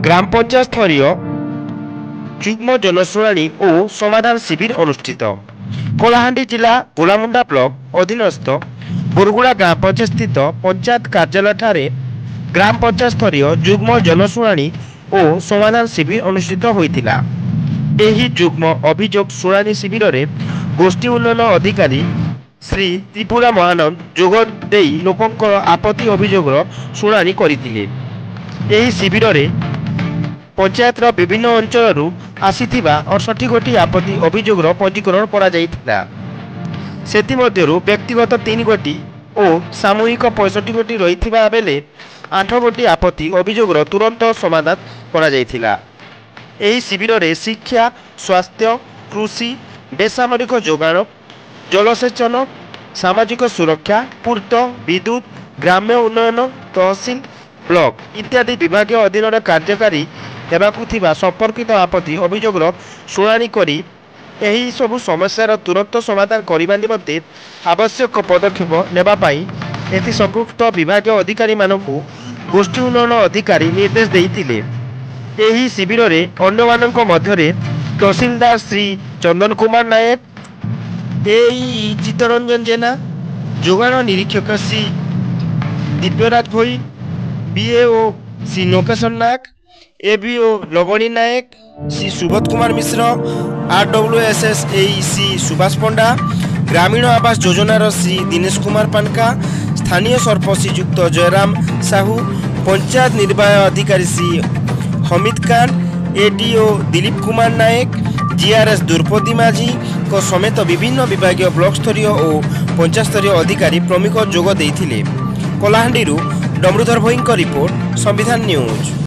গ্রাম পঞ্চায়েত স্তরীয় যুগ্ম জনশুনানি ও সমাধান শিবির অনুষ্ঠিত। কলাহান্ডি জেলা গোলামুন্ডা ব্লক অধীনস্থ বরগুড়া গ্রাম পঞ্চায়েত স্থিত পঞ্চায়েত কার্যালয়ଠାରେ গ্রাম পঞ্চায়েত স্তরীয় যুগ্ম জনশুনানি ଓ ସମାଧାନ ଶିବିର ଅନୁଷ୍ଠିତ ହୋଇଥିଲା। ଏହି ଯୁଗ୍ମ ଅଭିଯୋଗ ଶୁଣାଣି ଶିବିରରେ ଗୋଷ୍ଠୀ ଉନ୍ନୟନ ଅଧିକାରୀ ଶ୍ରୀ ତ୍ରିପୁରା ମହାନନ୍ଦ ଯୋଗ ଦେଇ ଲୋକଙ୍କର ଆପତ୍ତି ଅଭିଯୋଗର ଶୁଣାଣି କରିଥିଲେ। ଏହି ଶିବିରରେ ପଞ୍ଚାୟତର ବିଭିନ୍ନ ଅଞ୍ଚଳରୁ ଆସିଥିବା 68 ଗୋଟି ଆପତ୍ତି ଅଭିଯୋଗର ପଞ୍ଜୀକରଣ କରାଯାଇଥିଲା। ସେଥିମଧ୍ୟରୁ ବ୍ୟକ୍ତିଗତ 3 ଗୋଟି ଓ ସାମୂହିକ 65 ଗୋଟି ରହିଥିବା ବେଳେ 8 ଗୋଟି ଆପତ୍ତି ଅଭିଯୋଗର ତୁରନ୍ତ ସମାଧାନ କରାଯାଇଥିଲା। ଏହି ଶିବିରରେ ଶିକ୍ଷା, ସ୍ୱାସ୍ଥ୍ୟ, କୃଷି, ବେସାମରିକ ଯୋଗାଣ, ଜଳସେଚନ, ସାମାଜିକ ସୁରକ୍ଷା, ପୂର୍ତ୍ତ, ବିଦ୍ୟୁତ, ଗ୍ରାମ୍ୟ ଉନ୍ନୟନ, ତହସିଲ, ବ୍ଲକ ଇତ୍ୟାଦି ବିଭାଗୀୟ ଅଧୀନରେ କାର୍ଯ୍ୟକାରୀ ହେବାକୁ ଥିବା ସମ୍ପର୍କିତ ଆପତ୍ତି ଅଭିଯୋଗର ଶୁଣାଣି କରି ଏହି ସବୁ ସମସ୍ୟାର ତୁରନ୍ତ ସମାଧାନ କରିବା ନିମନ୍ତେ ଆବଶ୍ୟକ ପଦକ୍ଷେପ ନେବା ପାଇଁ ଏଥି ସମ୍ପୃକ୍ତ ବିଭାଗୀୟ ଅଧିକାରୀମାନଙ୍କୁ ଗୋଷ୍ଠୀ ଉନ୍ନୟନ ଅଧିକାରୀ ନିର୍ଦ୍ଦେଶ ଦେଇଥିଲେ। ଏହି ଶିବିରରେ ଅନ୍ୟମାନଙ୍କ ମଧ୍ୟରେ ତହସିଲଦାର ଶ୍ରୀ ଚନ୍ଦନ କୁମାର ନାୟକ, ଏଇ ଚିତ୍ତରଞ୍ଜନ ଜେନା, ଯୋଗାଣ ନିରୀକ୍ଷକ ଶ୍ରୀ ଦିବ୍ୟରାଜ ଭୋଇ, ବିଏଓ ଶ୍ରୀ ଲୋକେଶ୍ୱର ନାୟକ, एबीओ लवणी नायक, श्री सुबोध कुमार मिश्र, RWSS श्री सुभाष पंडा, ग्रामीण आवास योजनार श्री दिनेश कुमार पानका, स्थानीय सरपंच श्रीयुक्त जयराम साहू, पंचायत निर्वाह अधिकारी श्री हमिद खान, एडीओ दिलीप कुमार नायक, जीआरएस द्रौपदी माझी को समेत विभिन्न विभागीय ब्लॉक स्तरीय और पंचायत स्तरीय अधिकारी प्रमुख जोग देइथिले। कलाहांडी डमरूधर भोई रिपोर्ट, संविधान न्यूज।